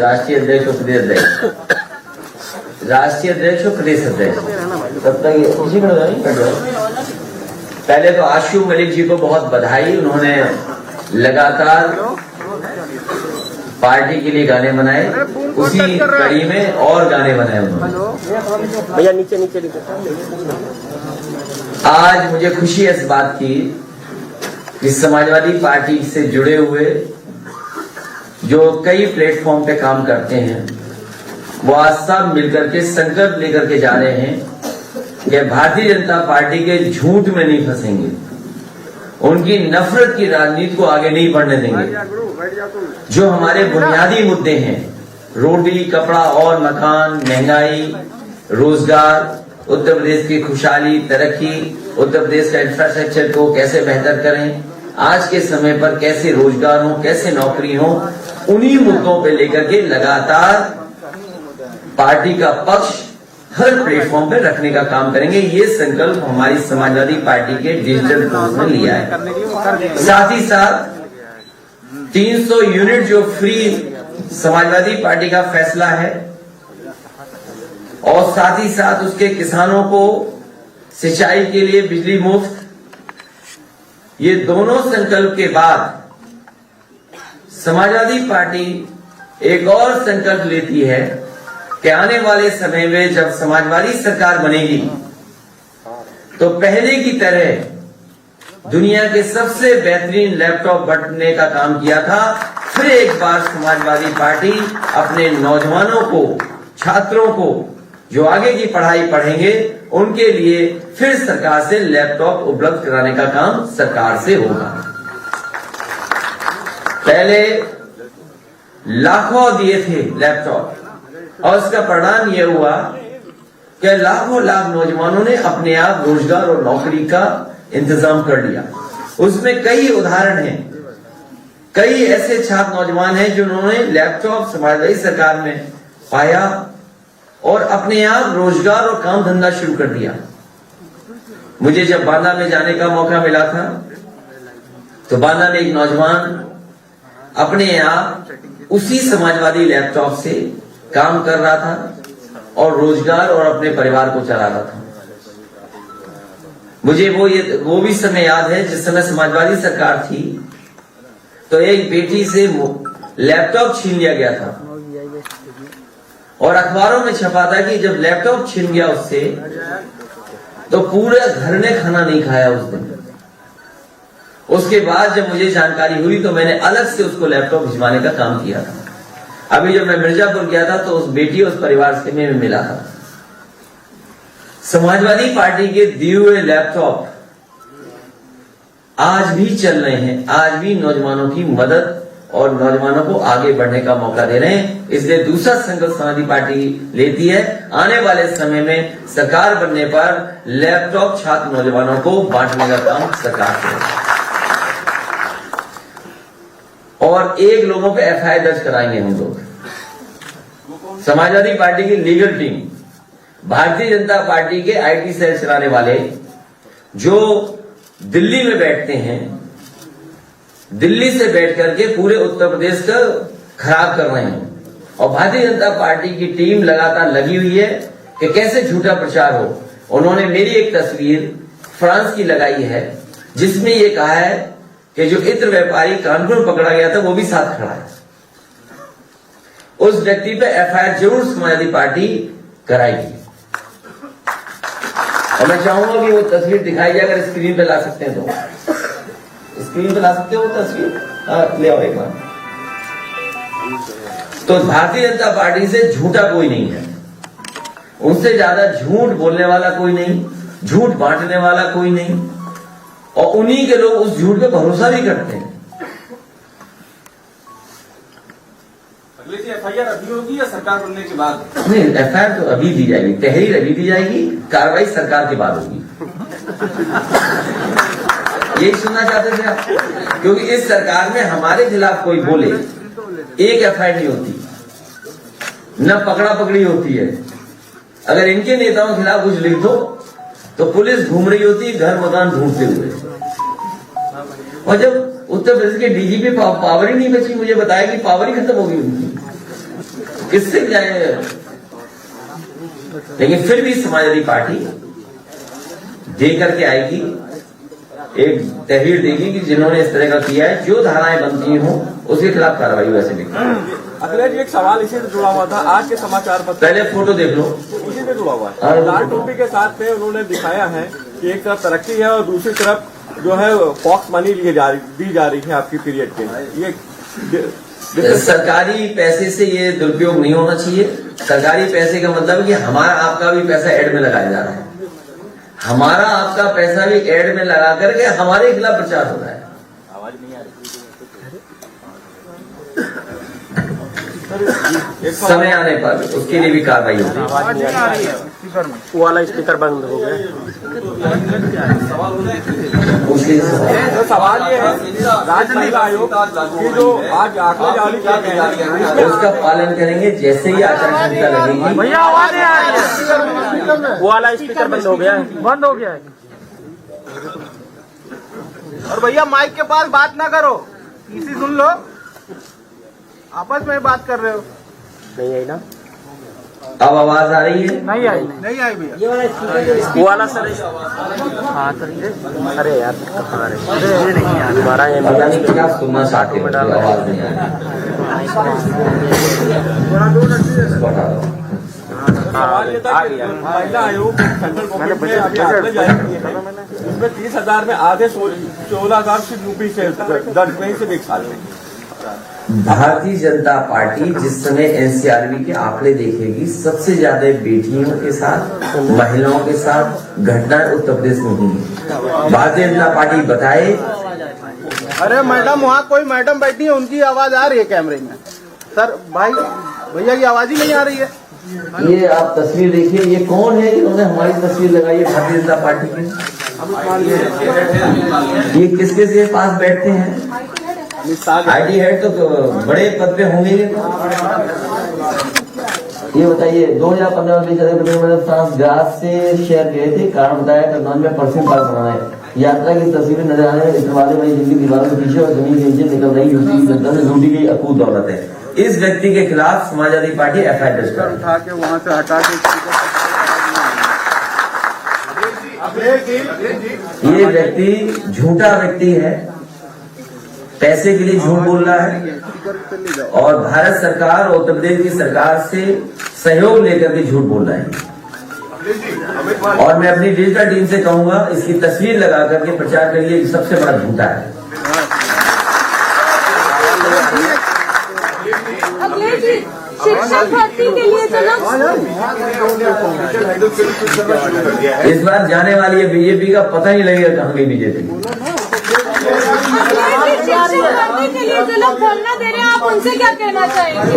राष्ट्रीय अध्यक्ष और प्रदेश अध्यक्ष, राष्ट्रीय अध्यक्ष और प्रदेश अध्यक्ष, तब तक इसी में पहले तो आशु मलिक जी को बहुत बधाई। उन्होंने लगातार पार्टी के लिए गाने बनाए, उसी कड़ी में और गाने बनाए उन्होंने। भैया नीचे नीचे नीचे। आज मुझे खुशी है इस बात की कि समाजवादी पार्टी से जुड़े हुए जो कई प्लेटफॉर्म पे काम करते हैं, वो आज सब मिलकर के संकल्प लेकर के जा रहे हैं कि भारतीय जनता पार्टी के झूठ में नहीं फंसेंगे, उनकी नफरत की राजनीति को आगे नहीं बढ़ने देंगे। जो हमारे बुनियादी मुद्दे हैं, रोटी, कपड़ा और मकान, महंगाई, रोजगार, उत्तर प्रदेश की खुशहाली, तरक्की, उत्तर प्रदेश का इंफ्रास्ट्रक्चर को कैसे बेहतर करें, आज के समय पर कैसे रोजगार हो, कैसे नौकरी हो, उन्हीं मुद्दों पे लेकर के लगातार पार्टी का पक्ष हर प्लेटफॉर्म पे रखने का काम करेंगे। ये संकल्प हमारी समाजवादी पार्टी के डिजिटल फोर्स में लिया है। साथ ही साथ 300 यूनिट जो फ्री समाजवादी पार्टी का फैसला है, और साथ ही साथ उसके किसानों को सिंचाई के लिए बिजली मुफ्त, ये दोनों संकल्प के बाद समाजवादी पार्टी एक और संकल्प लेती है कि आने वाले समय में जब समाजवादी सरकार बनेगी तो पहले की तरह दुनिया के सबसे बेहतरीन लैपटॉप बांटने का काम किया था, फिर एक बार समाजवादी पार्टी अपने नौजवानों को, छात्रों को जो आगे की पढ़ाई पढ़ेंगे, उनके लिए फिर सरकार से लैपटॉप उपलब्ध कराने का काम सरकार से होगा। पहले लाखों दिए थे लैपटॉप, और इसका परिणाम यह हुआ कि लाखों लाख नौजवानों ने अपने आप रोजगार और नौकरी का इंतजाम कर लिया। उसमें कई उदाहरण हैं, कई ऐसे छात्र नौजवान हैं जिन्होंने लैपटॉप समाजवादी सरकार में पाया और अपने आप रोजगार और काम धंधा शुरू कर दिया। मुझे जब बांदा में जाने का मौका मिला था तो बांदा में एक नौजवान अपने आप उसी समाजवादी लैपटॉप से काम कर रहा था और रोजगार और अपने परिवार को चला रहा था। मुझे वो भी समय याद है जिस समय समाजवादी सरकार थी तो एक बेटी से लैपटॉप छीन लिया गया था और अखबारों में छपा था कि जब लैपटॉप छीन गया उससे तो पूरे घर ने खाना नहीं खाया उस दिन। उसके बाद जब मुझे जानकारी हुई तो मैंने अलग से उसको लैपटॉप भिजवाने का काम किया था। अभी जब मैं मिर्जापुर गया था तो उस बेटी, उस परिवार से मैं मिला था। समाजवादी पार्टी के दिए हुए लैपटॉप आज भी चल रहे हैं, आज भी नौजवानों की मदद और नौजवानों को आगे बढ़ने का मौका दे रहे हैं। इसलिए दूसरा संकल्प समाजवादी पार्टी लेती है, आने वाले समय में सरकार बनने पर लैपटॉप छात्र नौजवानों को बांटने का काम सरकार करेगी और एक लोगों पे एफआईआर दर्ज कराएंगे हम लोग। समाजवादी पार्टी की legal team, Bharatiya Janata party के आईटी सेल चलाने वाले जो दिल्ली में बैठते हैं, दिल्ली से बैठ करके पूरे उत्तर प्रदेश का खराब कर रहे हैं, और भारतीय जनता पार्टी की टीम लगातार लगी हुई है कि कैसे झूठा प्रचार हो। उन्होंने मेरी एक तस्वीर फ्रांस की लगाई है जिसमें यह कहा है कि जो इत्र व्यापारी कानपुर में पकड़ा गया था वो भी साथ खड़ा है। उस व्यक्ति पे एफआईआर जरूर समाजवादी पार्टी कराएगी और मैं चाहूंगा कि वो तस्वीर दिखाई जाए। अगर स्क्रीन पे ला सकते हैं तो स्क्रीन पे ला सकते हो वो तस्वीर, ले आओ एक बार। तो भारतीय जनता पार्टी से झूठा कोई नहीं है, उनसे ज्यादा झूठ बोलने वाला कोई नहीं, झूठ बांटने वाला कोई नहीं, और उन्हीं के लोग उस झूठ पे भरोसा भी करते हैं। अगले एफआईआर अभी होगी या सरकार बनने के बाद? नहीं, एफआईआर तो अभी दी जाएगी, तहरीर अभी दी जाएगी, कार्रवाई सरकार के बाद होगी। यही सुनना चाहते थे आप? क्योंकि इस सरकार में हमारे खिलाफ कोई बोले एक एफआईआर नहीं होती, न पकड़ा पकड़ी होती है। अगर इनके नेताओं के खिलाफ कुछ लिख दो तो पुलिस घूम रही होती है घर मकान ढूंढते हुए। और जब उत्तर प्रदेश के डीजीपी पावर ही नहीं बची, मुझे बताया कि पावर ही खत्म होगी उनकी। किससे जाए? लेकिन फिर भी समाजवादी पार्टी दे करके आएगी, एक तहरीर देगी कि जिन्होंने इस तरह का किया है, जो धाराएं बनती हों उसके खिलाफ कार्रवाई वैसे भी। अखिलेश जी, एक सवाल इसी से जुड़ा हुआ था। आज के समाचार पत्र, पहले फोटो देख लो, इसी से जुड़ा हुआ है। लाल टोपी के साथ में उन्होंने दिखाया है कि एक तरफ तरक्की है और दूसरी तरफ जो है पॉक्स मनी दी जा रही है आपकी पीरियड के लिए। ये सरकारी पैसे से ये दुरुपयोग नहीं होना चाहिए। सरकारी पैसे का मतलब है कि हमारा आपका भी पैसा एड में लगाया जा रहा है, हमारा आपका पैसा भी एड में लगा करके हमारे खिलाफ प्रचार हो रहा है। आवाज नहीं आ रही। समय आने पर उसके लिए भी कार्रवाई होगी। वो वाला स्पीकर बंद हो गया। तो सवाल ये है, राज्य निर्वाचन आयोग की जो आज आंकड़े जारी किए गए हैं उसका पालन करेंगे। जैसे ही आचार संहिता लगेगी, भैया आवाज नहीं आ रही है। वो वाला स्पीकर बंद हो गया है। बंद हो गया है। और भैया माइक के पास बात ना करो, इसी सुन लो, आपस में बात कर रहे हो। नहीं आई ना, अब आवाज आ रही है? नहीं आई। नहीं आई भैया। वो वाला सर, हाँ सर। अरे यार कहाँ रहे, नहीं आ दोबारा पता नहीं क्या सुनना चाहते हो, आवाज नहीं आ रही। इसको हटा दो। सवाल ये था कि महिला आयोग सेंट्रल गवर्नमेंट ने अभी आंकड़े जारी किए हैं, उसमें 30,000 में आधे 16,000 से यूपी से दर्ज कहीं से 1 साल में। भारतीय जनता पार्टी जिस समय एनसीआरबी के आंकड़े देखेगी, सबसे ज्यादा बेटियों के साथ, महिलाओं के साथ घटनाएं उत्तर प्रदेश में हुई है। भारतीय जनता पार्टी बताए। अरे मैडम, वहाँ कोई मैडम बैठी है, उनकी आवाज आ रही है कैमरे में। सर भाई, भैया की आवाज ही नहीं आ रही है। ये आप तस्वीर देखिए, ये कौन है जिन्होंने हमारी तस्वीर लगाई है भारतीय जनता पार्टी की? ये किसके से पास बैठते हैं? आईटी हेड तो बड़े पद पे होंगे। ये बताइए, 2015 में फ्रांस ग्रास से शहर गए थे, कारण बताया करनौल में परफ्यूम पार्क बनाना है। यात्रा की तस्वीरें नजर आने में इतवादे वाली जिनकी दीवारों के पीछे और जमीन के नीचे निकल रही यूपी की जनता से लूटी गई अकूत दौलत है। इस व्यक्ति के खिलाफ समाजवादी पार्टी एफआईआर दर्ज कर उठा के वहाँ से हटा के ये व्यक्ति झूठा व्यक्ति है, पैसे के लिए झूठ बोल रहा है और भारत सरकार और उत्तर प्रदेश की सरकार से सहयोग लेकर के झूठ बोल रहा है। और मैं अपनी डिजिटल टीम से कहूंगा, इसकी तस्वीर लगा करके प्रचार करिए, ये सबसे बड़ा झूठा है। शिक्षक भर्ती के लिए इस बार जाने वाली है बीजेपी का, पता नहीं लगेगा कहाँ गई बीजेपी। शिक्षक भर्ती के लिए जो लोग धरना दे रहे हैं, आप उनसे क्या कहना चाहेंगे?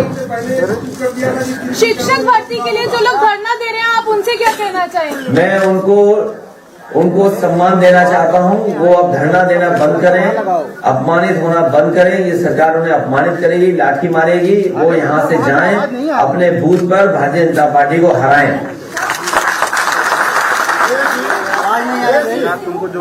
शिक्षक भर्ती के लिए जो लोग धरना दे रहे हैं, आप उनसे क्या कहना चाहेंगे? मैं उनको सम्मान देना चाहता हूं। वो अब धरना देना बंद करें, अपमानित होना बंद करें। ये सरकार उन्हें अपमानित करेगी, लाठी मारेगी। वो यहाँ से जाएं, अपने बूथ पर भारतीय जनता पार्टी को हराएं। तुमको जो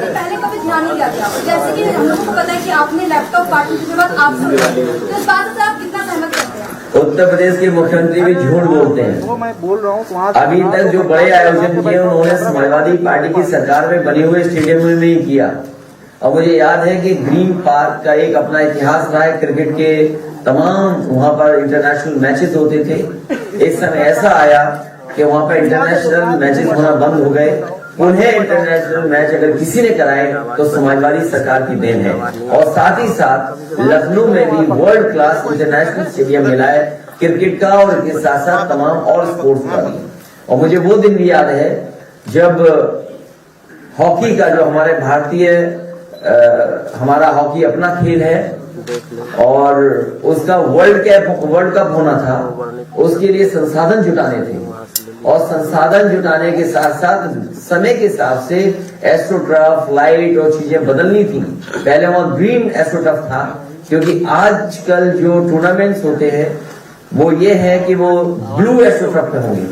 पहले कभी ध्यान नहीं दिया गया, जैसे कि हम लोगों को पता है कि आपने लैपटॉप काटने के बाद आप सुन रहे हैं, तो इस बात से आप कितना सहमत करते हैं? उत्तर प्रदेश के मुख्यमंत्री भी झूठ बोलते हैं। वो मैं बोल रहा हूँ, अभी तक जो बड़े आयोजन किए उन्होंने समाजवादी पार्टी की सरकार में बने हुए स्टेडियम में नहीं किया। और मुझे याद है कि ग्रीन पार्क का एक अपना इतिहास रहा है, क्रिकेट के तमाम वहां पर इंटरनेशनल मैचेस होते थे। एक समय ऐसा आया कि वहां पर इंटरनेशनल मैचेस होना बंद हो गए। उन्हें इंटरनेशनल मैच अगर किसी ने कराए तो समाजवादी सरकार की देन है। और साथ ही साथ लखनऊ में भी वर्ल्ड क्लास इंटरनेशनल स्टेडियम मिला है क्रिकेट का, और इसके साथ साथ तमाम और स्पोर्ट्स का भी। और मुझे वो दिन भी याद है जब हॉकी का, जो हमारे भारतीय हमारा हॉकी अपना खेल है और उसका वर्ल्ड कप होना था, उसके लिए संसाधन जुटाने थे। और संसाधन जुटाने के साथ साथ समय के हिसाब से एस्ट्रोटर्फ, लाइट और चीजें बदलनी थी। पहले वहां ग्रीन एस्ट्रोटर्फ था, क्योंकि आजकल जो टूर्नामेंट्स होते हैं वो ये है कि वो ब्लू एस्ट्रोटर्फ पे होंगे।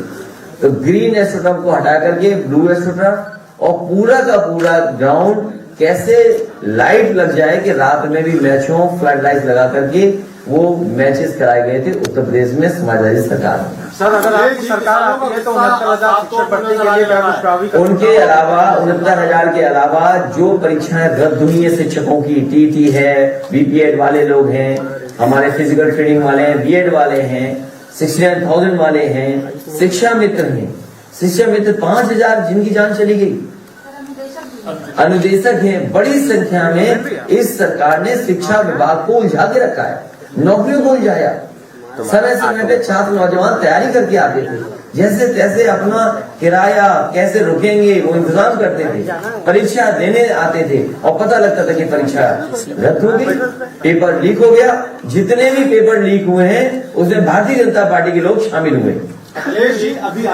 तो ग्रीन एस्ट्रोटर्फ को हटा करके ब्लू एस्ट्रोटर्फ, और पूरा का पूरा ग्राउंड कैसे लाइट लग जाए कि रात में भी मैच हो, फ्लड लाइट लगा करके वो मैचेस कराए गए थे उत्तर प्रदेश में समाजवादी सरकार में। सर अगर आपकी सरकार आती है तो 69,000 शिक्षक भर्ती के लिए क्या कुछ प्रावधान करेंगे? उनके अलावा 69,000 के अलावा जो परीक्षाएं रद्द हुई है शिक्षकों की, टीटी है, बीपीएड वाले लोग हैं, हमारे फिजिकल ट्रेनिंग वाले हैं, बीएड वाले हैं, 69,000 वाले हैं, शिक्षा मित्र हैं, शिक्षा मित्र 5,000 जिनकी जान चली गई, अनुदेशक हैं। बड़ी संख्या में इस सरकार ने शिक्षा विभाग को उलझा के रखा है, नौकरियों को उलझाया। समय समय पे छात्र नौजवान तैयारी करके आते थे, जैसे तैसे अपना किराया कैसे रुकेंगे वो इंतजाम करते थे, परीक्षा देने आते थे और पता लगता था कि परीक्षा रद्द हो गई, पेपर लीक हो गया। जितने भी पेपर लीक हुए हैं उसमें भारतीय जनता पार्टी के लोग शामिल हुए। जी अभी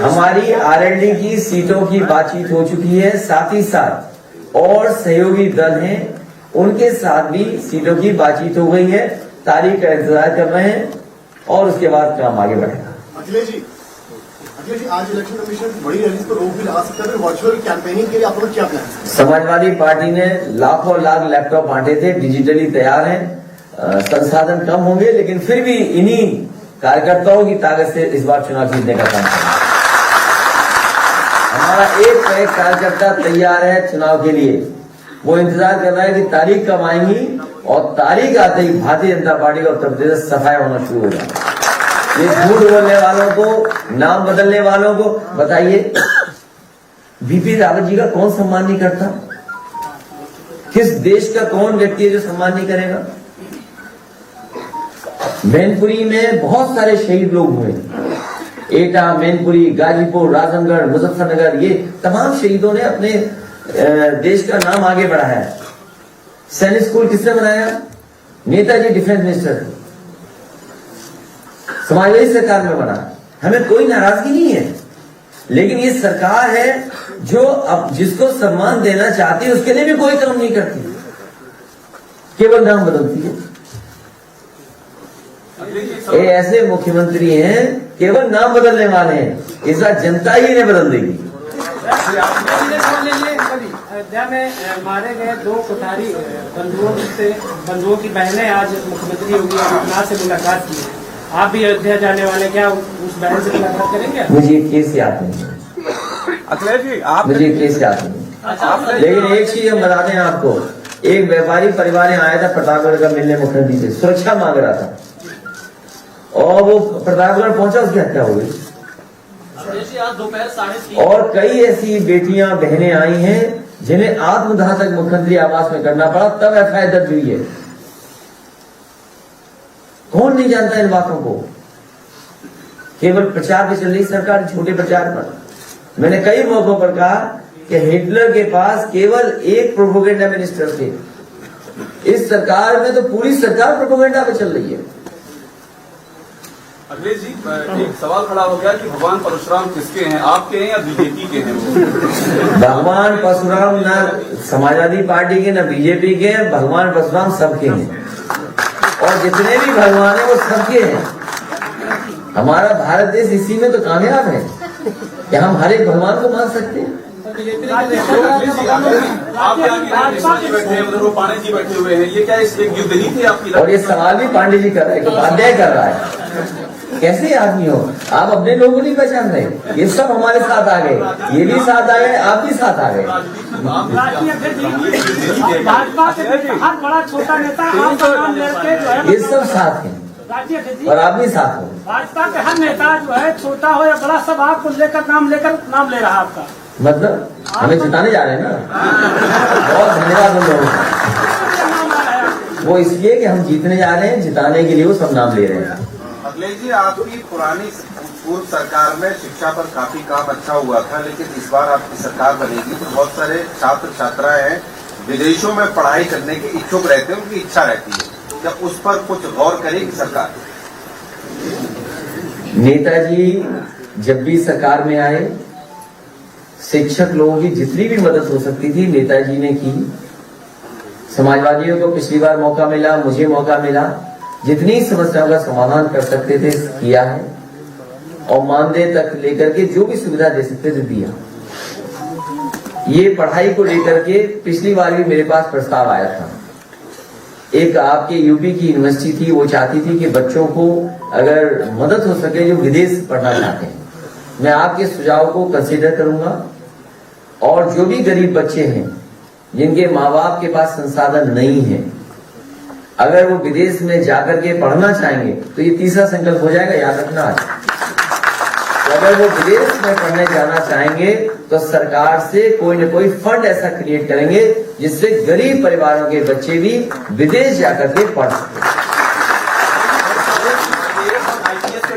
हमारी आरएलडी की सीटों की बातचीत हो चुकी है, साथ ही साथ और सहयोगी दल हैं उनके साथ भी सीटों की बातचीत हो गई है, तारीख का इंतजार कर रहे हैं और उसके बाद काम आगे बढ़ेगा। अखिलेश जी आज इलेक्शन कमीशन बड़ी रैली पर रोक भी लगा सकता है, वर्चुअल कैंपेनिंग के लिए आप लोग क्या प्लान है? समाजवादी पार्टी ने लाखों लाख लैपटॉप बांटे थे, डिजिटली तैयार हैं, संसाधन कम होंगे लेकिन फिर भी इन्हीं कार्यकर्ताओं की ताकत से इस बार चुनाव जीतने का काम करेंगे। हमारा एक कार्यकर्ता तैयार है चुनाव के लिए, वो इंतजार कर रहा है कि तारीख कब आएंगी और तारीख आते ही भारतीय जनता पार्टी का उत्तर प्रदेश सफाई होना शुरू हो जाएगा। ये झूठ बोलने वालों को, नाम बदलने वालों को बताइए, बीपी रावत जी का कौन सम्मान नहीं करता? किस देश का कौन व्यक्ति है जो सम्मान नहीं करेगा? मैनपुरी में बहुत सारे शहीद लोग हुए, एटा, मैनपुरी, गाजीपुर, राजनगढ़, मुजफ्फरनगर, ये तमाम शहीदों ने अपने देश का नाम आगे बढ़ाया। सैनिक स्कूल किसने बनाया? नेताजी डिफेंस मिनिस्टर, समाजवादी सरकार में बना। हमें कोई नाराजगी नहीं है, लेकिन ये सरकार है जो अब जिसको सम्मान देना चाहती है उसके लिए भी कोई काम नहीं करती, केवल नाम बदलती है। ये ऐसे मुख्यमंत्री हैं केवल नाम बदलने वाले हैं, इस बार जनता ही इन्हें बदल देगी। अयोध्या में मारे गए 2 कोठारी बंधुओं की बहनें आज मुख्यमंत्री योगी आदित्यनाथ से मुलाकात की है। आप भी अयोध्या जाने वाले, क्या उस बहन से मुलाकात करेंगे? मुझे केस याद नहीं, अखिलेश जी आप मुझे केस याद नहीं, लेकिन एक चीज हम बताते हैं आपको, एक व्यापारी परिवार यहाँ आया था प्रतापगढ़ का मिलने मुख्यमंत्री से, सुरक्षा मांग रहा था और वो प्रतापगढ़ पहुंचा, उसकी हत्या हो गई। और कई ऐसी बेटियां बहनें आई हैं जिन्हें आत्मदाह तक मुख्यमंत्री आवास में करना पड़ा, तब एफआईआर दर्ज हुई है। कौन नहीं जानता इन बातों को? केवल प्रचार पे चल रही सरकार, छोटे प्रचार पर। मैंने कई मौकों पर कहा कि हिटलर के पास केवल एक प्रोपोगेंडा मिनिस्टर थे, इस सरकार में तो पूरी सरकार प्रोपोगेंडा पे चल रही है। अखिलेश जी एक सवाल खड़ा हो गया कि भगवान परशुराम किसके हैं, आपके हैं या बीजेपी के हैं? भगवान परशुराम न समाजवादी पार्टी के न बीजेपी के हैं, भगवान परशुराम सबके हैं और जितने भी भगवान हैं वो सबके हैं। हमारा भारत देश इसी में तो कामयाब है कि हम हर एक भगवान को मान सकते हैं। पांडे जी बैठे हुए हैं, ये क्या एक युद्ध नहीं थी आपकी? और ये सवाल भी पांडे जी कर रहे हैं, उपाध्याय कर रहा है। कैसे आदमी हो आप? अपने लोगों को नहीं पहचान रहे? ये सब हमारे साथ आ गए, ये भी साथ आ गए, आप भी साथ आ गए। भाजपा के हर बड़ा छोटा नेता आपका नाम लेके जो है, ये सब साथ हैं और आप भी साथ हो। भाजपा के हर नेता जो है, छोटा हो या बड़ा, सब आपको लेकर नाम ले रहा है आपका। मतलब हमें जिताने जा रहे हैं ना। बहुत धन्यवाद उन लोगों का, वो इसलिए कि हम जीतने जा रहे हैं, जिताने के लिए वो सब नाम ले रहे हैं। अखिलेश जी आपकी पुरानी पूर्व सरकार में शिक्षा पर काफी काम अच्छा हुआ था, लेकिन इस बार आपकी सरकार बनेगी तो बहुत सारे छात्र छात्राएं हैं विदेशों में पढ़ाई करने के इच्छुक रहते हैं, उनकी इच्छा रहती है, क्या उस पर कुछ गौर करेगी सरकार? नेताजी जब भी सरकार में आए, शिक्षक लोगों की जितनी भी मदद हो सकती थी नेताजी ने की। समाजवादियों को पिछली बार मौका मिला, मुझे मौका मिला, जितनी समस्याओं का समाधान कर सकते थे किया है। और मानदेय तक लेकर के जो भी सुविधा दे सकते थे दिया। ये पढ़ाई को लेकर के पिछली बार भी मेरे पास प्रस्ताव आया था। एक आपके यूपी की यूनिवर्सिटी थी, वो चाहती थी कि बच्चों को अगर मदद हो सके जो विदेश पढ़ना चाहते हैं, मैं आपके सुझाव को कंसीडर करूंगा। और जो भी गरीब बच्चे हैं जिनके माँ बाप के पास संसाधन नहीं है, अगर वो विदेश में जाकर के पढ़ना चाहेंगे तो ये तीसरा संकल्प हो जाएगा, याद रखना आज। तो अगर वो विदेश में पढ़ने जाना चाहेंगे तो सरकार से कोई न कोई फंड ऐसा क्रिएट करेंगे जिससे गरीब परिवारों के बच्चे भी विदेश जाकर के पढ़ सकें।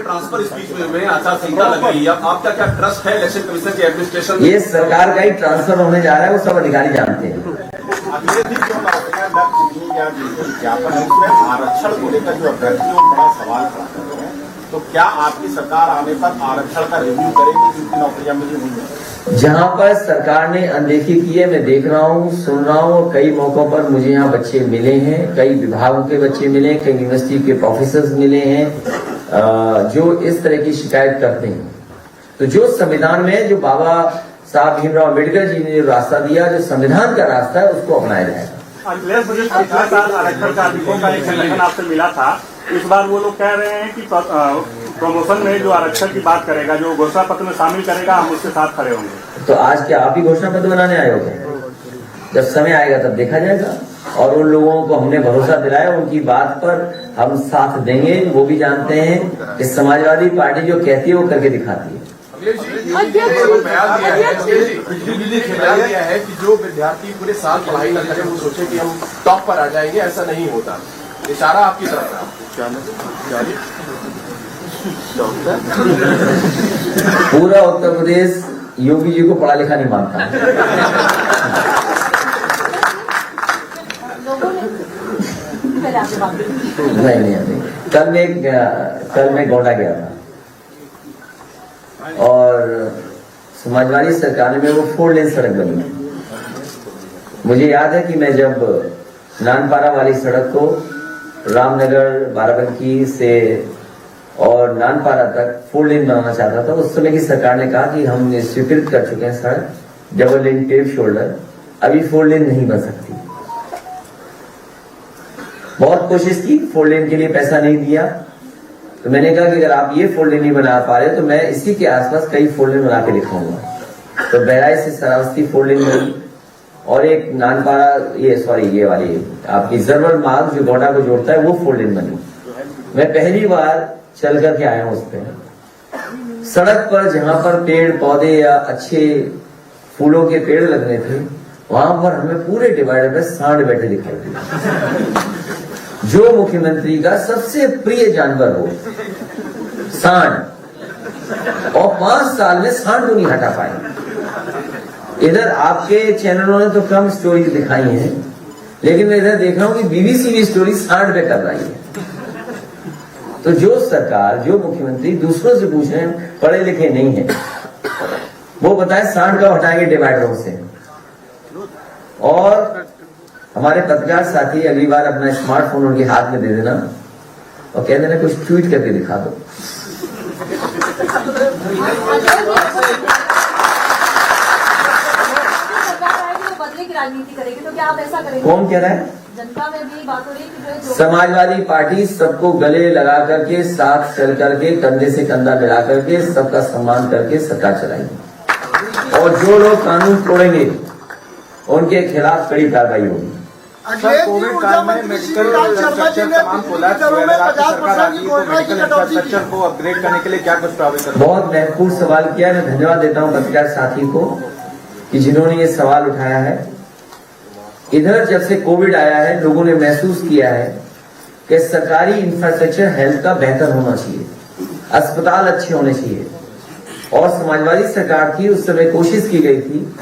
ट्रांसफर स्पीच में आचार संहिता लग गई, अब आपका क्या ट्रस्ट है इलेक्शन कमीशन के एडमिनिस्ट्रेशन? ये सरकार का ही ट्रांसफर होने जा रहा है, वो सब अधिकारी जानते हैं। आरक्षण को लेकर जो अभ्यर्थी बड़ा सवाल खड़ा कर रहे हैं, तो क्या आपकी सरकार आने पर आरक्षण का रिव्यू करेगी जितनी नौकरियां मिली हुई हैं? जहां पर सरकार ने अनदेखी की है, मैं देख रहा हूं, सुन रहा हूं, और कई मौकों पर मुझे यहाँ बच्चे मिले हैं, कई विभागों के बच्चे मिले, कई यूनिवर्सिटी के प्रोफेसर मिले हैं जो इस तरह की शिकायत करते हैं। तो जो संविधान में जो बाबा साहब भीमराव अम्बेडकर जी ने जो रास्ता दिया, जो संविधान का रास्ता है, उसको अपनाया जाएगा। अखिलेश मुझे पिछले साल आरक्षण कार्मिकों का एक संगठन आपसे मिला था, इस बार वो लोग कह रहे हैं कि प्रमोशन में जो आरक्षण की बात करेगा, जो घोषणा पत्र में शामिल करेगा, हम उसके साथ खड़े होंगे। तो आज क्या आप ही घोषणा पत्र बनाने आए हो? जब समय आएगा तब देखा जाएगा। और उन लोगों को हमने भरोसा दिलाया, उनकी बात पर हम साथ देंगे। वो भी जानते हैं कि समाजवादी पार्टी जो कहती है वो करके दिखाती है। है कि जो विद्यार्थी पूरे साल पढ़ाई न करें वो सोचे कि हम टॉप पर आ जाएंगे, ऐसा नहीं होता। इशारा आपकी तरफ है। पूरा उत्तर प्रदेश योगी जी को पढ़ा लिखा नहीं मानता। नहीं। कल मैं गोंडा गया था और समाजवादी सरकार में वो 4 लेन सड़क बनी है। मुझे याद है कि मैं जब नानपारा वाली सड़क को रामनगर, बाराबंकी से और नानपारा तक 4 लेन बनाना चाहता था, उस समय की सरकार ने कहा कि हम स्वीकृत कर चुके हैं सड़क, डबल लेन पेव शोल्डर, अभी 4 लेन नहीं बन सकती। बहुत कोशिश की, 4 लेन के लिए पैसा नहीं दिया, तो मैंने कहा कि अगर आप ये 4 लेन नहीं बना पा रहे तो मैं इसी के आसपास कई 4 लेन बना के दिखाऊंगा। तो बहराइच से श्रावस्ती 4 लेन बनी और एक नानपारा ये वाली आपकी जरवर मार्ग जो गोंडा को जोड़ता है वो 4 लेन बनी। मैं पहली बार चल करके आया हूं उस पर। सड़क पर जहां पर पेड़ पौधे या अच्छे फूलों के पेड़ लगने थे, वहां पर हमें पूरे डिवाइडर में सांड बैठे दिखाई दिए। जो मुख्यमंत्री का सबसे प्रिय जानवर हो, सांड, और 5 साल में सांड को नहीं हटा पाए। इधर आपके चैनलों ने तो कम स्टोरी दिखाई है, लेकिन मैं इधर देख रहा हूं कि बीबीसी भी स्टोरी सांड पे कर रही है। तो जो सरकार, जो मुख्यमंत्री दूसरों से पूछ रहे हैं, पढ़े लिखे नहीं है, वो बताए सांड का हटाएंगे डिवाइडरों से। और हमारे पत्रकार साथी अगली बार अपना स्मार्टफोन उनके हाथ में दे देना और कह देना कुछ ट्वीट करके दिखा दो। बदले की राजनीति करेगी, तो क्या आप ऐसा करेंगे? कौन कह रहा है? जनता में भी बात हो रही है कि समाजवादी पार्टी सबको गले लगा करके, साथ चल करके, कंधे से कंधा मिला करके, सबका सम्मान करके सरकार चलाएगी। और जो लोग कानून तोड़ेंगे उनके खिलाफ कड़ी कार्रवाई होगी। कोविड काल में मेडिकल इंफ्रास्ट्रक्चर तमाम कोलैप्स हुए, सरकार आती है तो मेडिकल इंफ्रास्ट्रक्चर को अपग्रेड करने के लिए क्या कुछ प्रावधान? बहुत महत्वपूर्ण सवाल किया। मैं धन्यवाद देता हूं पत्रकार साथी को कि जिन्होंने ये सवाल उठाया है। इधर जब से कोविड आया है, लोगों ने महसूस किया है कि सरकारी इंफ्रास्ट्रक्चर हेल्थ का बेहतर होना चाहिए, अस्पताल अच्छे होने चाहिए। और समाजवादी सरकार थी, उस समय कोशिश की गई थी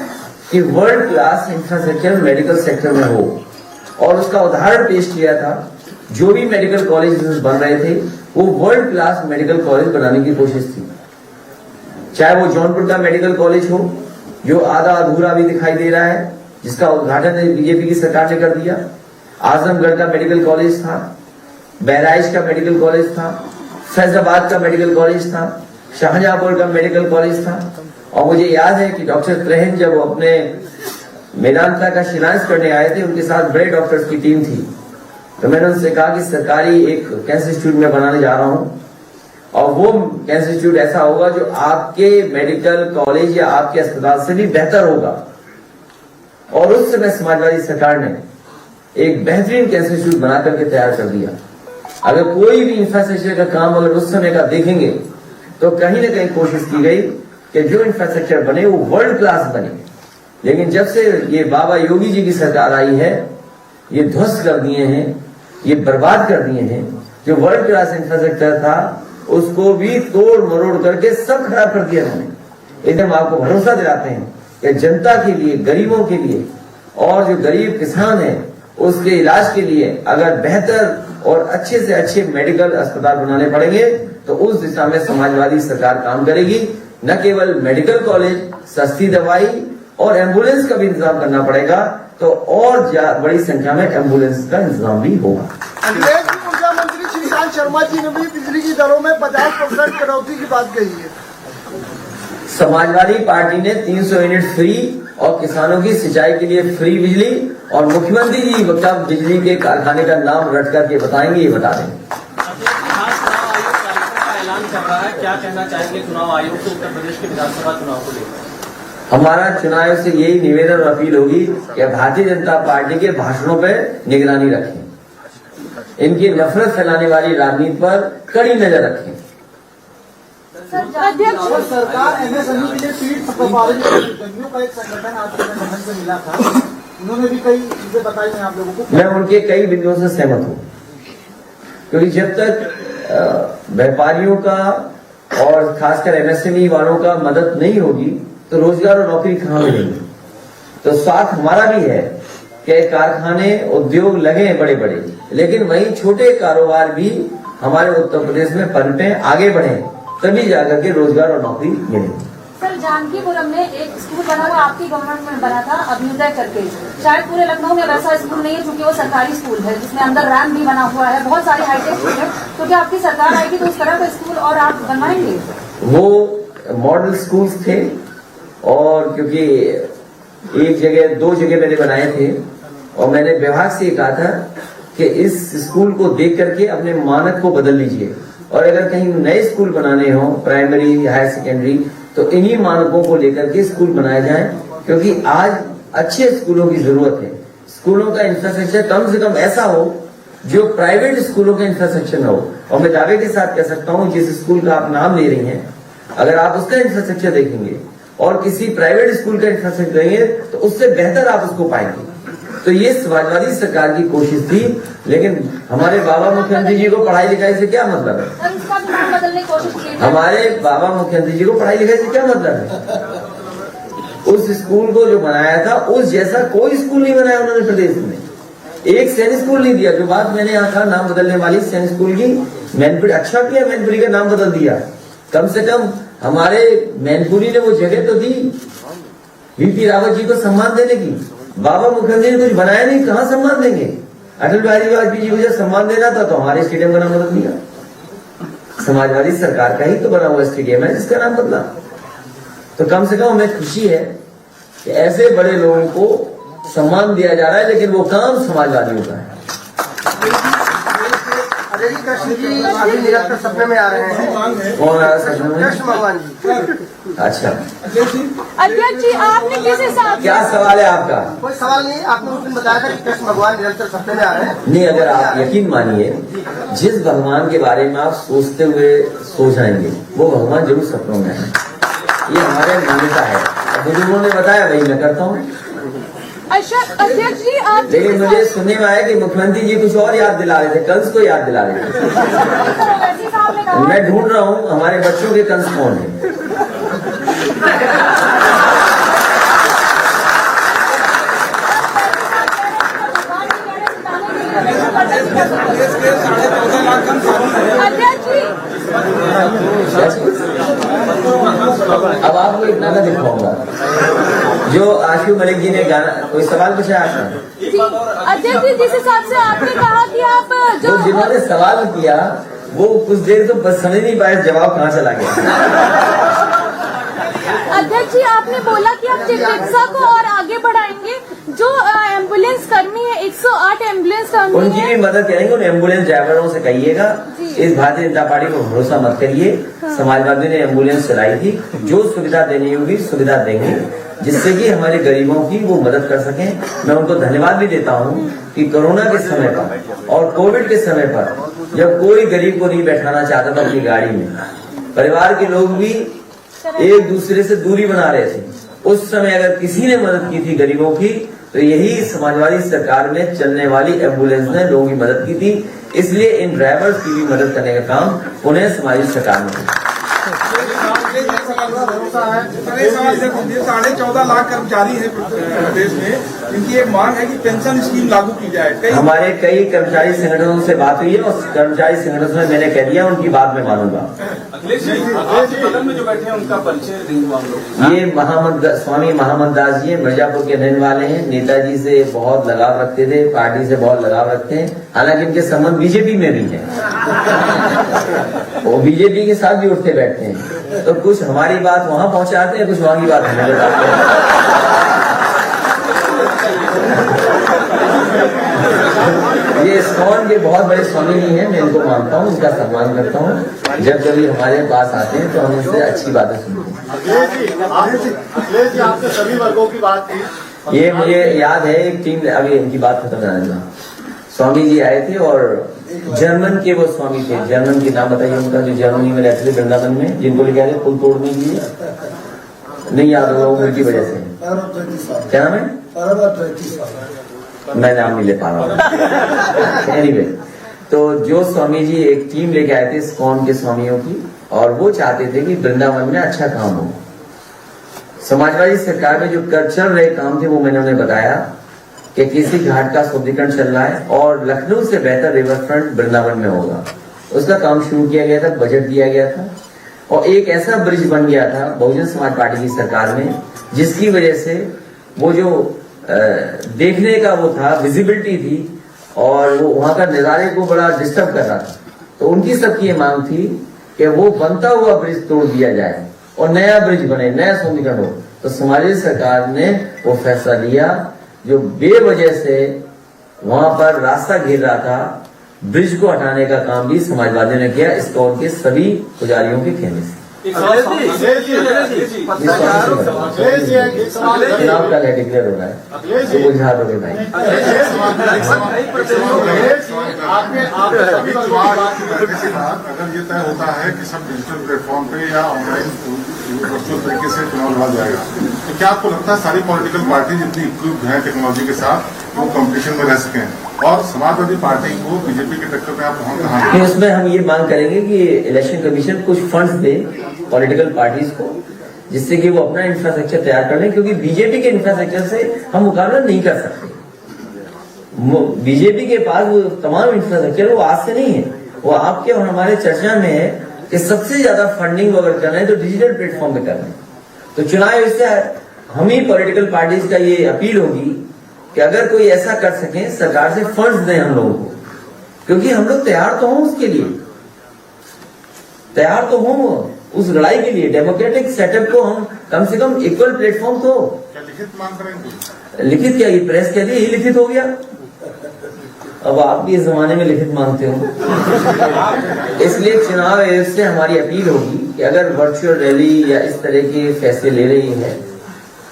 कि world class infrastructure medical sector में हो, और उसका उदाहरण पेश किया था। जो भी मेडिकल कॉलेज बन रहे थे वो वर्ल्ड क्लास मेडिकल कॉलेज बनाने की कोशिश थी। चाहे वो जौनपुर का मेडिकल कॉलेज हो जो आधा अधूरा भी दिखाई दे रहा है, जिसका उद्घाटन बीजेपी की सरकार ने कर दिया। आजमगढ़ का मेडिकल कॉलेज था, बहराइच का मेडिकल कॉलेज था, फैजाबाद का मेडिकल कॉलेज था, शाहजहांपुर का मेडिकल कॉलेज था। और मुझे याद है कि डॉक्टर त्रेहन जब वो अपने मेदांता का शिलान्यास करने आए थे, उनके साथ बड़े डॉक्टर्स की टीम थी। तो मैंने उनसे कहा कि सरकारी एक कैंसर इंस्टीट्यूट में बनाने जा रहा हूं, और वो कैंसर इंस्टीट्यूट ऐसा होगा जो आपके मेडिकल कॉलेज या आपके अस्पताल से भी बेहतर होगा। और उस समय समाजवादी सरकार ने एक बेहतरीन कैंसर इंस्टीट्यूट बना करके तैयार कर दिया। अगर कोई भी इंफ्रास्ट्रक्चर का काम अगर उस समय का देखेंगे तो कहीं ना कहीं कोशिश की गई कि जो इंफ्रास्ट्रक्चर बने वो वर्ल्ड क्लास बने। लेकिन जब से ये बाबा योगी जी की सरकार आई है, ये ध्वस्त कर दिए हैं, ये बर्बाद कर दिए हैं। जो वर्ल्ड क्लास इंफ्रास्ट्रक्चर था उसको भी तोड़ मरोड़ करके सब खराब कर दिया उन्होंने। एकदम आपको भरोसा दिलाते हैं कि जनता के लिए, गरीबों के लिए और जो गरीब किसान है उसके इलाज के लिए अगर बेहतर और अच्छे से अच्छे मेडिकल अस्पताल बनाने पड़ेंगे तो उस दिशा में समाजवादी सरकार काम करेगी। न केवल मेडिकल कॉलेज, सस्ती दवाई और एम्बुलेंस का भी इंतजाम करना पड़ेगा, तो और बड़ी संख्या में एम्बुलेंस का इंतजाम भी होगा। अखिलेश जी, ऊर्जा मंत्री श्रीकांत शर्मा जी ने भी बिजली की दरों में 50% कटौती की बात कही है। समाजवादी पार्टी ने 300 यूनिट फ्री और किसानों की सिंचाई के लिए फ्री बिजली, और मुख्यमंत्री जी कब बिजली के कारखाने का नाम रट करके बताएंगे, ये बता देंगे। ऐलान कर रहा है, क्या कहना चाहेंगे चुनाव आयोग से उत्तर प्रदेश के विधानसभा चुनाव को लेकर? हमारा चुनाव से यही निवेदन और अपील होगी कि भारतीय जनता पार्टी के भाषणों पर निगरानी रखें, इनकी नफरत फैलाने वाली राजनीति पर कड़ी नजर रखें। और सरकार एमएसएमई के लिए पीठ थपथपा रही है। जदयू का एक संगठन आपके संगठन से मिला था, उन्होंने भी कई चीजें बताई हैं आप लोगों को। मैं उनके कई बिंदुओं से सहमत हूं, क्योंकि जब तक व्यापारियों का और खासकर एमएसएमई वालों का मदद नहीं होगी तो रोजगार और नौकरी कहां मिलेंगी। तो साथ हमारा भी है कि कारखाने, उद्योग लगे बड़े बड़े, लेकिन वहीं छोटे कारोबार भी हमारे उत्तर प्रदेश में पनपे, आगे बढ़े, तभी जाकर के रोजगार और नौकरी मिलेगी। सर, जानकीपुरम में एक स्कूल बना हुआ आपकी गवर्नमेंट में बना था, अभ्युदय करके। शायद पूरे लखनऊ में वैसा स्कूल नहीं है, क्योंकि वो सरकारी स्कूल है जिसमें अंदर रैम्प भी बना हुआ है, बहुत सारी हाईटेक स्कूल है। तो क्या आपकी सरकार आएगी तो उस तरह का स्कूल और आप बनवाएंगे? वो मॉडल स्कूल्स थे, और क्योंकि एक जगह, 2 जगह मैंने बनाए थे, और मैंने विभाग से कहा था कि इस स्कूल को देख करके अपने मानक को बदल लीजिए, और अगर कहीं नए स्कूल बनाने हो, प्राइमरी, हायर सेकेंडरी, तो इन्हीं मानकों को लेकर के स्कूल बनाए जाएं, क्योंकि आज अच्छे स्कूलों की जरूरत है। स्कूलों का इंफ्रास्ट्रक्चर कम से कम ऐसा हो जो प्राइवेट स्कूलों का इंफ्रास्ट्रक्चर न हो। और मैं दावे के साथ कह सकता हूं, जिस स्कूल का आप नाम ले रही हैं, अगर आप उसका इंफ्रास्ट्रक्चर देखेंगे और किसी प्राइवेट स्कूल का इंफ्रास्ट्रक्चर देंगे तो उससे बेहतर आप उसको पाएंगे। तो ये समाजवादी सरकार की कोशिश थी, लेकिन हमारे बाबा मुख्यमंत्री जी को पढ़ाई लिखाई से क्या मतलब है? बदलने की कोशिश की हमारे बाबा मुख्यमंत्री जी को पढ़ाई लिखाई से क्या मतलब है? उस स्कूल को जो बनाया था उस जैसा कोई स्कूल नहीं बनाया उन्होंने प्रदेश में। एक सैनिक स्कूल नहीं दिया। जो बात मैंने यहाँ कहा नाम बदलने वाली सैनिक स्कूल की, मैनपुरी, अच्छा किया मैनपुरी का नाम बदल दिया। कम से कम हमारे मैनपुरी ने वो जगह तो दी वीपी रावत जी को सम्मान देने की। बाबा मुखर्जी ने कुछ बनाया नहीं, कहाँ सम्मान देंगे? अटल बिहारी वाजपेयी जी को जब सम्मान देना था तो हमारे स्टेडियम का नाम बदल दिया। समाजवादी सरकार का ही तो बना हुआ स्टेडियम है जिसका नाम बदला। तो कम से कम हमें खुशी है कि ऐसे बड़े लोगों को सम्मान दिया जा रहा है, लेकिन वो काम समाजवादियों का है। कृष्ण जी अभी निरंतर सपने में आ रहे हैं। कौन आ रहा है सपने में? कृष्ण भगवान जी। अच्छा अध्यक्ष जी, आपने किस हिसाब, क्या सवाल है आपका? कोई सवाल नहीं, आपने उस दिन बताया था कि कृष्ण भगवान निरंतर सपने में आ रहे हैं। नहीं, अगर आप यकीन मानिए, जिस भगवान के बारे में आप सोचते हुए सो जाएंगे वो भगवान जरूर सपनों में है। ये हमारे मान्यता है, बुजुर्गों ने बताया वही मैं करता हूँ। अध्यक्ष जी आप, लेकिन मुझे सुनने में आया कि मुख्यमंत्री जी कुछ और याद दिला रहे थे, कंस को याद दिला रहे थे। मैं ढूंढ रहा हूँ हमारे बच्चों के कंस कौन है। अब आपको इतना का दिखाऊंगा जो आशु मलिक जी ने गाना। कोई सवाल पूछा आपने? अध्यक्ष जी, जिस हिसाब से आपने कहा कि आप जो जिन्होंने सवाल किया वो कुछ देर तो बस समझ नहीं पाए जवाब कहाँ चला गया। अध्यक्ष जी, आपने बोला कि आप चिकित्सा को और आगे बढ़ाएंगे। जो एम्बुलेंस कर्मी है, 108 एम्बुलेंस कर्मी उनकी भी मदद करेंगे। उन एम्बुलेंस ड्राइवरों से कहिएगा इस भारतीय जनता पार्टी को भरोसा मत करिए। समाजवादी ने एम्बुलेंस चलाई थी, जो सुविधा देनी होगी सुविधा देंगे, जिससे कि हमारे गरीबों की वो मदद कर सकें। मैं उनको धन्यवाद भी देता हूँ कि कोरोना के समय पर और कोविड के समय पर जब कोई गरीब को नहीं बैठाना चाहता था अपनी गाड़ी में, परिवार के लोग भी एक दूसरे से दूरी बना रहे थे, उस समय अगर किसी ने मदद की थी गरीबों की तो यही समाजवादी सरकार में चलने वाली एम्बुलेंस ने लोगों की मदद की थी। इसलिए इन ड्राइवर्स की भी मदद करने का काम पुनः समाजवादी सरकार ने किया। 14.5 लाख कर्मचारी है प्रदेश में, इनकी एक मांग है कि पेंशन स्कीम लागू की जाए। हमारे कई कर्मचारी संगठनों से बात हुई है और कर्मचारी संगठनों में मैंने कह दिया उनकी बात में मानूंगा। अखिलेश जी, आपके बगल में जो बैठे हैं उनका परिचय नहीं हुआ हम लोग। ये स्वामी महामंत दास जी मिर्जापुर के रहने वाले हैं। नेताजी से बहुत लगाव रखते थे, पार्टी से बहुत लगाव रखते हैं, हालांकि इनके संबंध बीजेपी में भी है। वो बीजेपी के साथ भी उठते बैठते हैं, तो कुछ हमारी बात वहां पहुंचाते हैं, कुछ वहां की बात हमें बताते हैं। ये इस्कॉन के बहुत बड़े स्वामी नहीं है, मैं इनको मानता हूँ, उनका सम्मान करता हूँ। जब कभी हमारे पास आते हैं तो हम उनसे अच्छी बातें सुनते हैं। अखिलेश जी, आपने सभी वर्गों की बात की। ये मुझे याद है एक टीम, अभी इनकी बात खत्म करना, स्वामी जी आए थे और जर्मन के वो स्वामी थे, जर्मन के नाम बताइए उनका, जो जर्मनी में रहते थे वृंदावन में, जिनको ले गए पुल तोड़ने के लिए, नहीं याद होगा उनकी वजह से। क्या नाम है? मैं नाम नहीं ले पा रहा हूँ। एनीवे, तो जो स्वामी जी एक टीम लेके आए थे इस्कॉन के स्वामियों की, और वो चाहते थे कि वृंदावन में अच्छा काम हो। समाजवादी सरकार में जो चल रहे काम थे वो मैंने उन्हें बताया कि किसी घाट का शुद्धिकरण चल रहा है और लखनऊ से बेहतर रिवर फ्रंट वृंदावन में होगा। उसका काम शुरू किया गया था, बजट दिया गया था और एक ऐसा ब्रिज बन गया था बहुजन समाज पार्टी की सरकार में, जिसकी वजह से वो जो देखने का वो था, विजिबिलिटी थी, और वो वहां का नजारे को बड़ा डिस्टर्ब कर रहा था। तो उनकी सबकी ये मांग थी कि वो बनता हुआ ब्रिज तोड़ दिया जाए और नया ब्रिज बने, नया सौंदर्यीकरण हो। तो समाजवादी सरकार ने वो फैसला लिया, जो बेवजह से वहां पर रास्ता घेर रहा था, ब्रिज को हटाने का काम भी समाजवादियों ने किया, इस्कॉन के सभी पुजारियों के कहने से। चुनाव कल है, डिक्लेयर हो रहा है, तो बुझा दोगे भाई। अगर ये तय होता है कि सब डिजिटल प्लेटफॉर्म पे या ऑनलाइन वर्चुअल तरीके से चुनाव लड़ा जाएगा, तो क्या आपको लगता है सारी पॉलिटिकल पार्टी जितनी इक्विप्ड है टेक्नोलॉजी के साथ, वो कंपटीशन में रह सकें और समाजवादी पार्टी को बीजेपी के टक्कर में आप कहाँ? उसमें हम ये मांग करेंगे कि इलेक्शन कमीशन कुछ फंड्स दे पॉलिटिकल पार्टीज को, जिससे कि वो अपना इंफ्रास्ट्रक्चर तैयार कर लें, क्योंकि बीजेपी के इंफ्रास्ट्रक्चर से हम मुकाबला नहीं कर सकते। बीजेपी के पास वो तमाम इंफ्रास्ट्रक्चर वो आज से नहीं है, वो आपके और हमारे चर्चा में है कि सबसे ज्यादा फंडिंग अगर करना है तो डिजिटल प्लेटफॉर्म पे करना है। तो चुनाव इससे हम ही पॉलिटिकल पार्टीज का ये अपील होगी कि अगर कोई ऐसा कर सके, सरकार से फंड्स दें हम लोगों को, क्योंकि हम लोग तैयार तो हों उसके लिए, तैयार तो हों उस लड़ाई के लिए। डेमोक्रेटिक सेटअप को हम कम से कम इक्वल प्लेटफॉर्म तो लिखित मांग करेंगे। लिखित क्या, ये प्रेस कहती है ये लिखित हो गया, अब आप भी इस जमाने में लिखित मांगते हो। इसलिए चुनाव आयोग से हमारी अपील होगी कि अगर वर्चुअल रैली या इस तरह के फैसले ले रही है,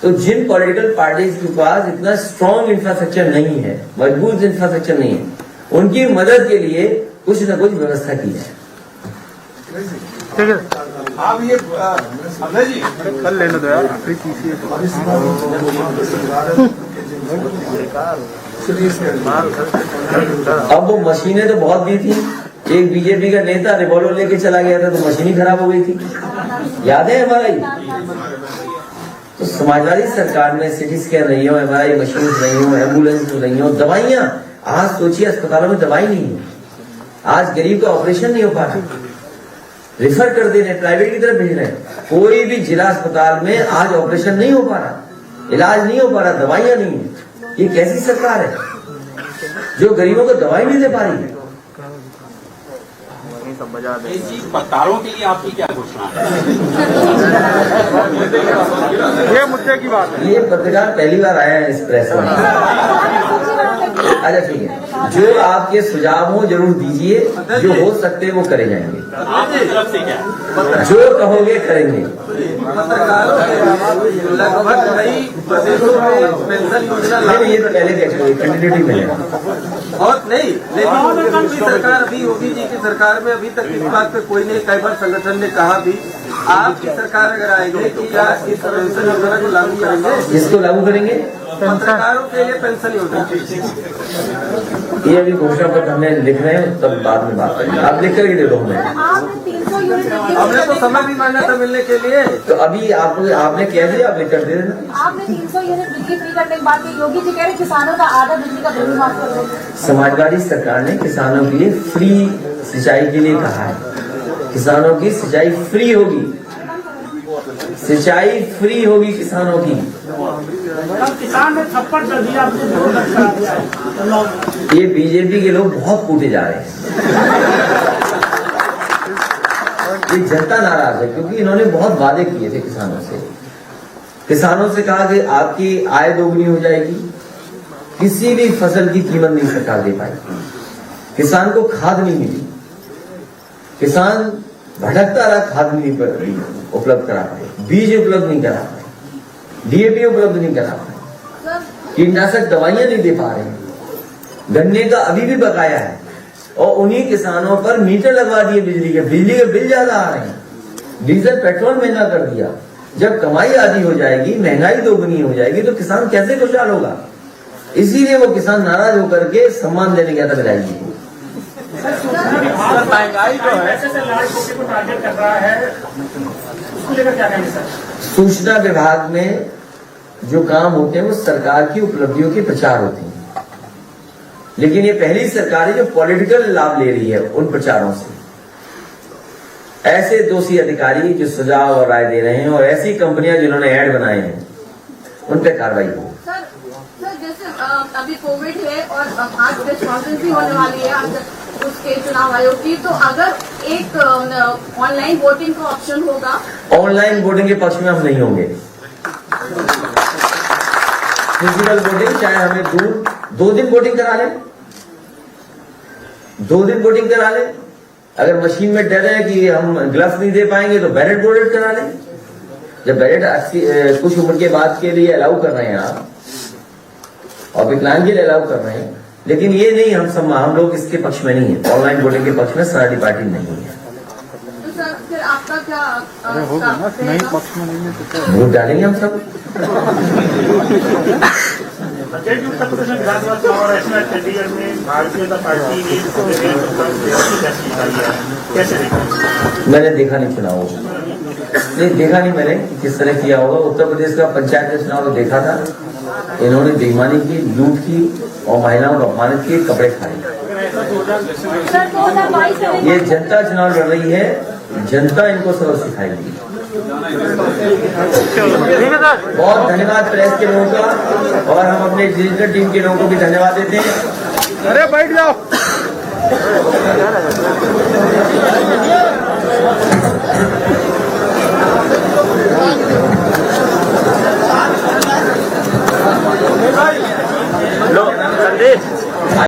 तो जिन पॉलिटिकल पार्टीज के पास इतना स्ट्रॉन्ग इंफ्रास्ट्रक्चर नहीं है, मजबूत इंफ्रास्ट्रक्चर नहीं है, उनकी मदद के लिए कुछ न कुछ व्यवस्था की जाए। ठीक है, आप ये अभय जी कल लेने दो यार। अब वो मशीनें तो बहुत दी थी, एक बीजेपी का नेता रिवॉल्वर लेके चला गया था तो मशीन ही खराब हो गई थी, याद है हमारा ही। तो समाजवादी सरकार में सिटी स्कैन नहीं हो, एमआरआई मशीन नहीं हो, एम्बुलेंस नहीं हो, दवाइयां, आज सोचिए अस्पतालों में दवाई नहीं है, आज गरीब का ऑपरेशन नहीं हो पा रहा, रिफर कर दे रहे, प्राइवेट की तरफ भेज रहे हैं। कोई भी जिला अस्पताल में आज ऑपरेशन नहीं हो पा रहा, इलाज नहीं हो पा रहा, दवाइयां नहीं है। ये कैसी सरकार है जो गरीबों को दवाई नहीं दे पा रही है? सब बजा दें। पट्टारों के लिए आपकी क्या घोषणा है? ये मुद्दे की बात है। ये पत्रकार पहली बार आया है इस प्रेस में। अच्छा ठीक है, जो आपके सुझाव हो जरूर दीजिए, जो हो सकते हैं वो करे जाएंगे। आपकी तरफ से क्या जो कहोगे करेंगे। लगभग कई प्रदेशों में पेंशन योजना नहीं, ये तो पहले कैंडिडेट में है। बहुत नहीं, लेकिन उनकी सरकार अभी योगी जी की सरकार में अभी तक इस बात पे कोई नहीं, कई बार संगठन ने कहा भी आपकी सरकार अगर आएगी कि क्या इस पेंशन योजना को लागू करेंगे? इसको लागू करेंगे, पत्रकारों के लिए पेंशन योजना। ये अभी घोषणा पत्र हमने लिख रहे हैं, तब बाद में बात करेंगे। आप लिख करके दे दो हमें। आपने 300 यूनिट हमने तो समय भी मांगा था मिलने के लिए। तो अभी आपने कह दिया, आप लिख कर दे देना। आपने 300 यूनिट बिजली फ्री करने के बाद योगी जी कह रहे किसानों का आधा बिजली का बिल माफ कर दो। समाजवादी सरकार ने किसानों के लिए फ्री सिंचाई के लिए कहा है। किसानों की सिंचाई फ्री होगी, सिंचाई फ्री होगी किसानों की। किसान ने थप्पड़ कर दिया, ये बीजेपी के लोग बहुत कूटे जा रहे हैं। ये जनता नाराज है क्योंकि इन्होंने बहुत वादे किए थे किसानों से। किसानों से कहा कि आपकी आय दोगुनी हो जाएगी, किसी भी फसल की कीमत नहीं सरकार दे पाएगी, किसान को खाद नहीं मिली, किसान भटकता रहा, खाद नहीं उपलब्ध करा पाए, बीज उपलब्ध नहीं करा पाए, डीएपी उपलब्ध नहीं करा पाए, कीटनाशक दवाइयां नहीं दे पा रहे हैं, गन्ने का अभी भी बकाया है और उन्हीं किसानों पर मीटर लगवा दिए बिजली के बिल ज्यादा आ रहे हैं, डीजल पेट्रोल महंगा कर दिया। जब कमाई आधी हो जाएगी, महंगाई दोगुनी हो जाएगी तो किसान कैसे खुशहाल होगा? इसीलिए वो किसान नाराज होकर के सम्मान देने गया था विधायक जी को। महंगाई जो है को टारगेट कर रहा है, उसको लेकर क्या कहेंगे सर? सूचना विभाग में जो काम होते हैं वो सरकार की उपलब्धियों के प्रचार होते हैं, लेकिन ये पहली सरकार है जो पॉलिटिकल लाभ ले रही है उन प्रचारों से। ऐसे दोषी अधिकारी जो सुझाव और राय दे रहे हैं और ऐसी कंपनियां जिन्होंने ऐड बनाए हैं उन पर कार्रवाई हो। सर जैसे अभी कोविड है और आज प्रेस कॉन्फ्रेंस भी होने वाली है उसके चुनाव आयोग की, तो अगर एक ऑनलाइन वोटिंग का ऑप्शन होगा। ऑनलाइन वोटिंग के पक्ष में हम नहीं होंगे। फिजिकल वोटिंग चाहे हमें दो दिन वोटिंग करा लें, 2 दिन वोटिंग करा लें। अगर मशीन में डर है कि हम ग्लव्स नहीं दे पाएंगे तो बैलेट वोट करा लें। जब बैलेट कुछ उम्र के बाद के लिए अलाउ कर रहे हैं आप और विकलांग के लिए अलाउ कर रहे हैं, लेकिन ये नहीं हम लोग इसके पक्ष में नहीं है, ऑनलाइन वोटिंग के पक्ष में समाजवादी पार्टी नहीं है। तो सर फिर आपका क्या नहीं पक्ष में नहीं है, वोट डालेंगे हम सब। उत्तर प्रदेश में विधानसभा चुनाव और ऐसे में चंडीगढ़ में भारतीय जनता पार्टी ने कैसे देखा? मैंने देखा नहीं चुनाव, नहीं देखा नहीं मैंने किस तरह किया होगा। उत्तर प्रदेश का पंचायत का चुनाव तो देखा था, इन्होंने बेईमानी की, लूट की और महिलाओं को अपमानित किए, कपड़े खाए। ये जनता चुनाव लड़ रही है, जनता इनको सबक सिखाएगी। बहुत धन्यवाद प्रेस के लोगों का और हम अपने डिजिटल टीम के लोगों को भी धन्यवाद देते हैं। अरे बैठ जाओ।